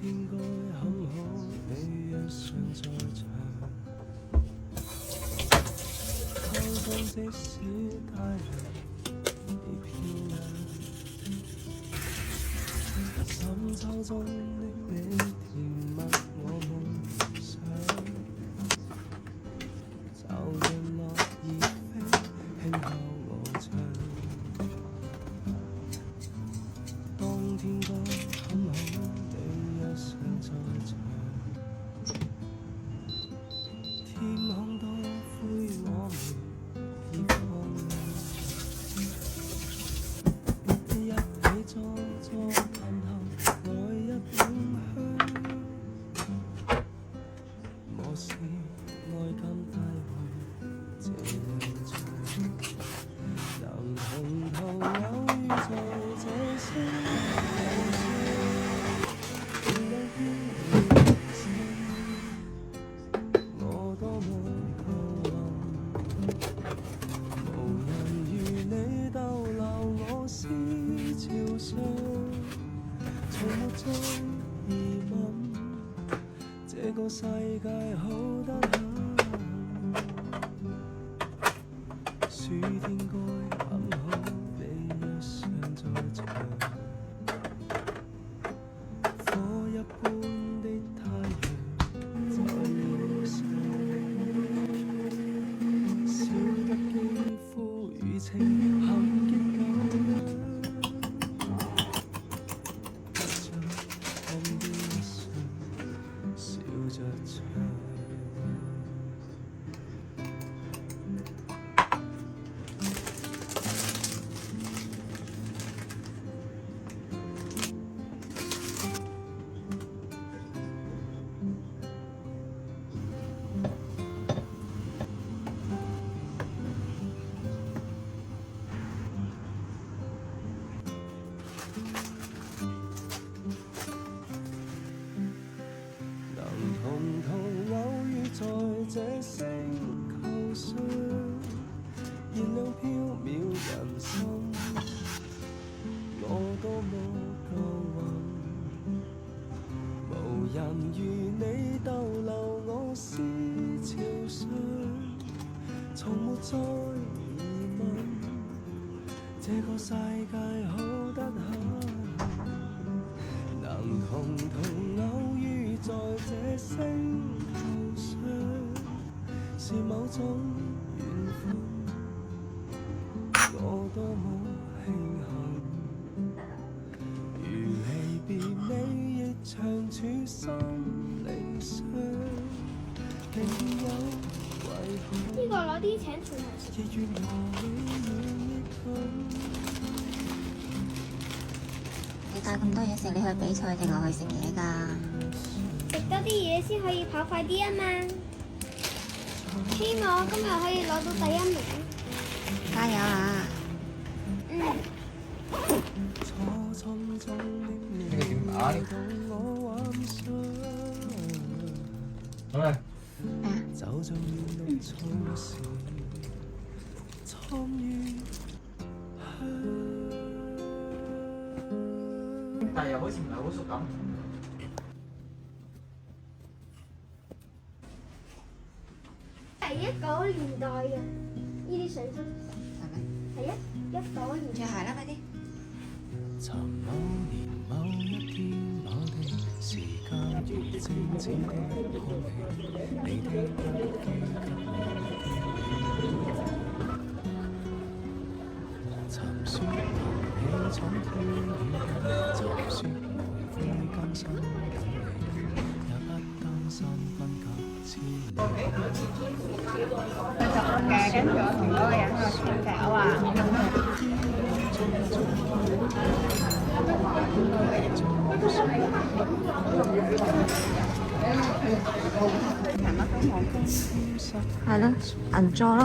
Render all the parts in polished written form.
天該很好，你若尚在場，偷風即使太陽已漂亮，深秋中的你甜蜜我夢想，找日落葉飛，輕敲我窗。當天該很好，你若尚在場，天空都灰，我們已放亮，一起裝作盼頭，愛一捧香。我是愛今帶回這樣長，能同途偶遇在這星我多麼渴望，無人如你逗留我思潮上，從沒再疑問，這個世界好得很，暑天該很好，你若尚在場。火一般的太陽在臉上，燒得肌膚如情很激感，不想看邊上笑着唱。同途偶遇在這星球上，燃亮飄渺人生，我多麼夠運，無人如你逗留我思潮上，從沒再疑問，這個世界好得很，能同途偶遇在這星球上，是某種緣分，我多麼慶幸，如離別你亦長處心靈上，並有遺憾。呢個攞啲請全係食。亦願和你遠亦近。你帶咁多嘢食，你去比賽定係去食嘢㗎？食多啲嘢先可以跑快啲啊嘛！希望我今日可以攞到第一名。加油啊！呢個點打呢？好啦。但係又好似唔係好熟咁。係19年代嘅呢啲水晶，係咪？係19年。着鞋啦，快啲！尋某年某一天，我的時間如靜止的空氣，你的一句給我尋說同你闖天遠，就說無悔甘心等你，也不擔心分隔千里。嘅，跟住我同嗰個人喺度搶腳啊！係咯，銀座咯。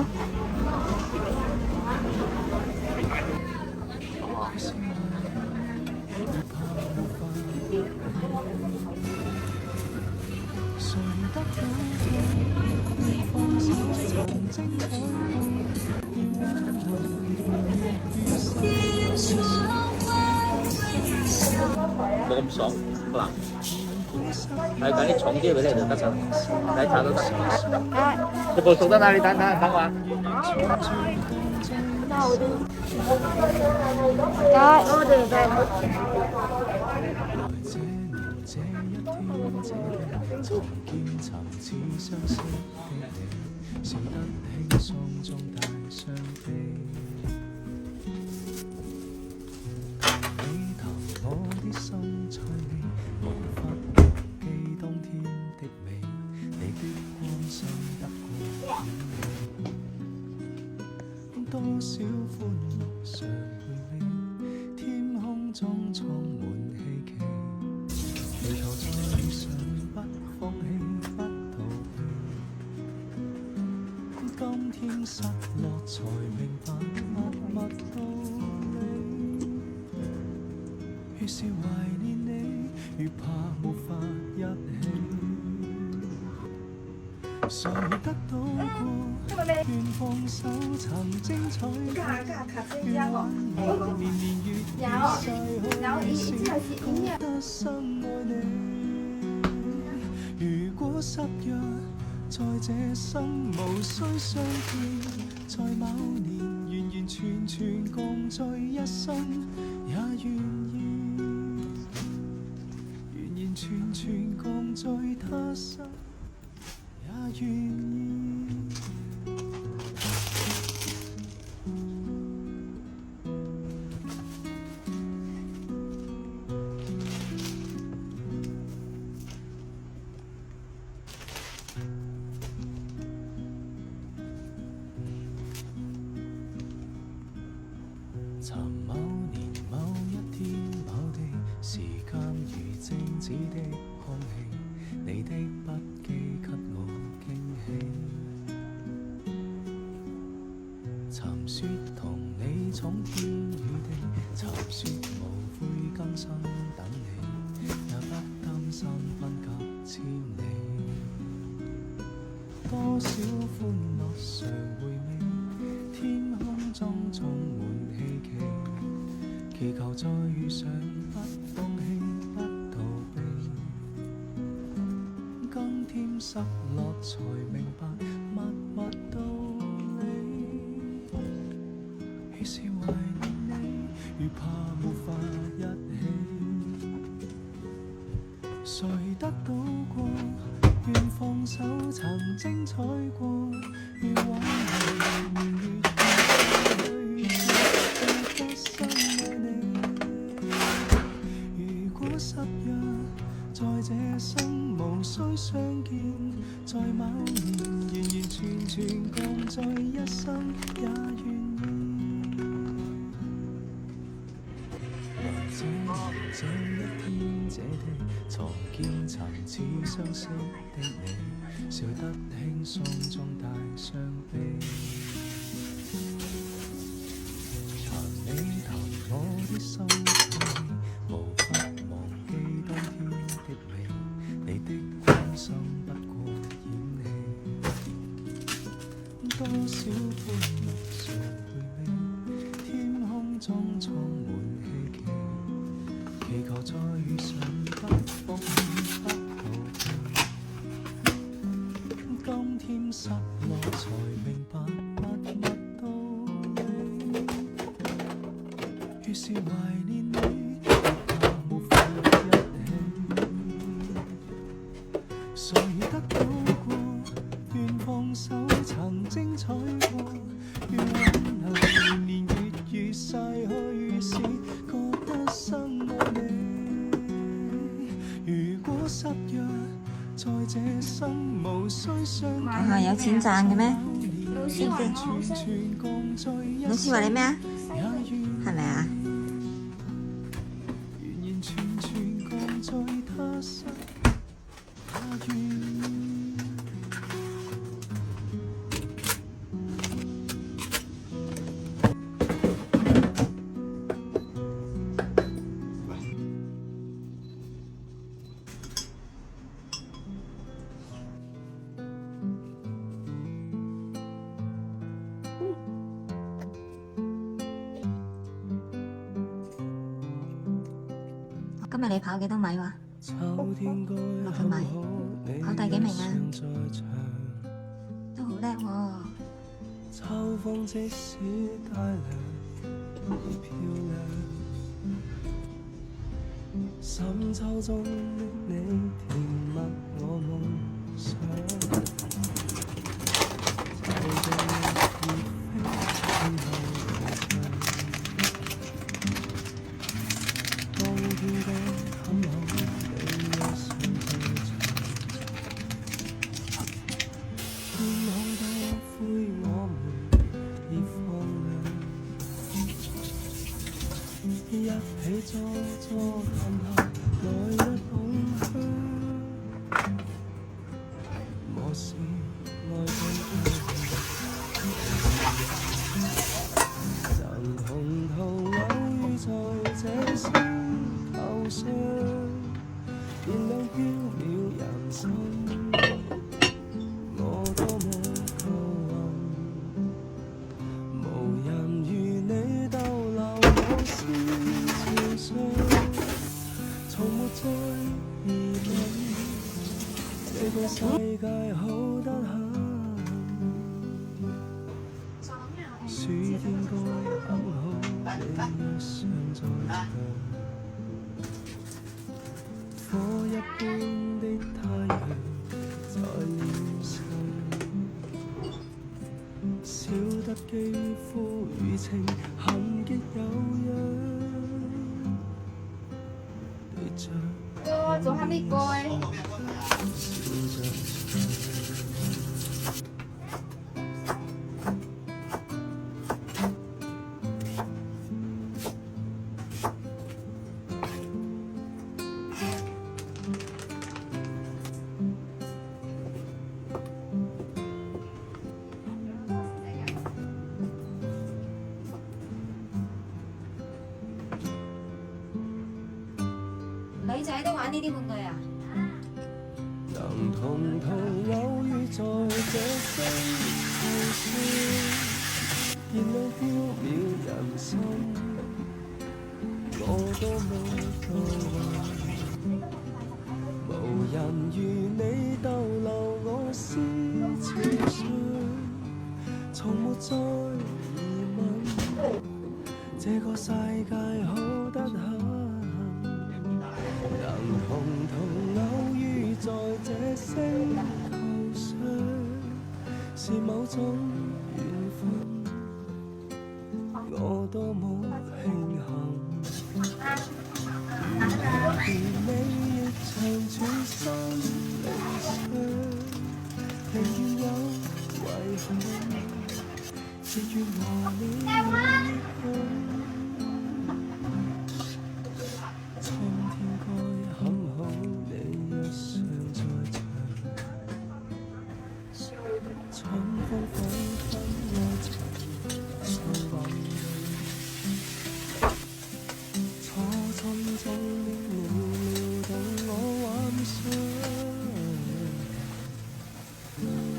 冇咁爽嗱。係揀啲重啲俾你就得㗎，睇茶都得。你部熟得哪裡？等我啊！我哋來這年這一天這地，重見尋似相識的你，笑得輕鬆中帶傷悲。你談我的心趣味，無法忘記當天的美，你的關心得過多少歡樂常回味，天空中充滿希冀，祈求再遇上不放棄不逃避，今天失落才明白默默道理，越是懷念你，越怕沒法一起，誰得到過願放手曾精彩，願挽留年年月月逝去，覺得深愛你。如果失約，在這生無需相見，在某年完完全全共聚一生，也願意完完全全共聚他生，也願意。尋某年某一天某地，時間如靜止的空氣，你的筆記給我驚喜。尋說同你闖天與地，尋說無悔今生等你，也不擔心分隔千里。多少歡樂常回味，天空中充滿希冀，祈求再遇上不放棄不逃避，今天失落才明白默默道理，越是懷念你，越怕沒法一起，誰得到過願放手曾精彩過，願挽留年月月逝去，覺得深愛你。如果失約，在這生無需相見，在某年完完全全共聚一生，也願意。來這年這一天這地，重見尋似相識的你，笑得輕鬆中帶傷悲。談你談我的心趣，無法忘記當天的美，你的關心不過演戲，多少歡樂常回味，天空中充滿希冀，祈求再遇上不放棄不逃避，今天失落才明白默默道理，越是懷念你，越怕沒法一起，誰得到過願放手曾精彩過，願挽留年年月月逝去時，覺得深愛你。如果失約，在這生無需相見，係有錢賺嘅咩？老師話我全全共聚一老師話你咩啊？也願係咪啊？完完全全共聚他生，也願意。今日你跑幾多米話？秋天該落咗米，考第幾名啊？在場都好叻喎。秋風即使帶涼已漂亮，深秋中的你填密我夢想，就像熱飛天後回翔，當天剛很好，你若想在場，天空多灰我們已放亮，一起坐坐談談來日動向，我是愛更能同途偶遇在這星球上，燃亮飄渺人生，我多麼渴望，無人如你逗留我思潮上，從沒再疑問，這個世界好得很，暑天該很好，你若尚在場，火一般的太陽在臉上，少得肌膚與情痕極有樣，對着哥，做下呢個誒。笑着女仔都玩呢啲玩具啊？能同途偶遇在這星球上，燃亮飄渺人生，我多麼渴望，無人如你逗留我思潮上，從沒再疑問，這個世界好得很。能同途偶遇在這星球上，是某種緣分，我多麼慶幸。如你亦曾處心離場，寧願有遺憾，亦願和你離開。蒼天該很好，你若尚在場，春風彷彿愛情在雲裏，初春中的你撩動我幻想，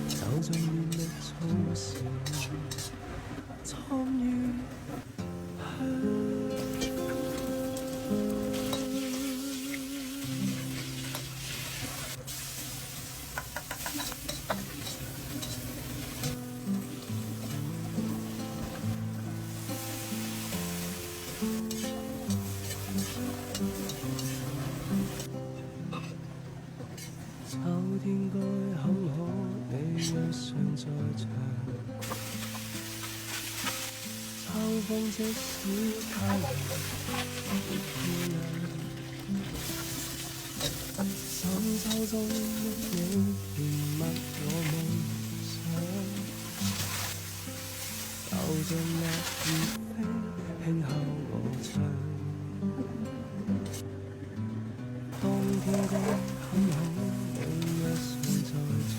走進嫩綠草時，蒼與香。秋天該很好，你若尚在場，秋風即使太涼亦漂亮，深秋中的你填密我夢想，就像落葉飛輕敲我窗，當天該很好，你若尚在場，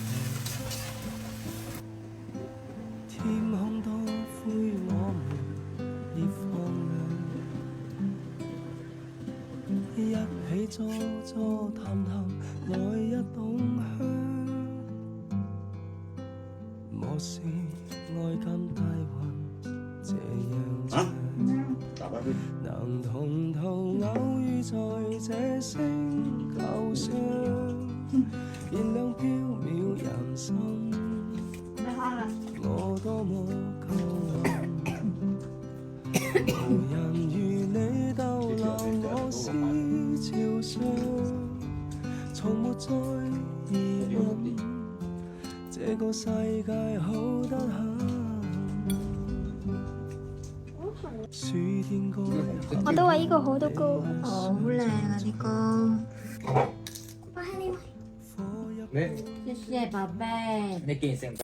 天空多灰我們已放亮，一起坐坐談談來日動向，我是愛感大雲這樣長，能同途偶遇在這星球路上，燃亮飄渺人生。我多麼夠運，無人如你逗留我思潮上，從沒再疑問，這個世界好得很。暑天該我都話呢個好多歌。好靚啊啲歌。我係你。你謝謝寶貝。你見成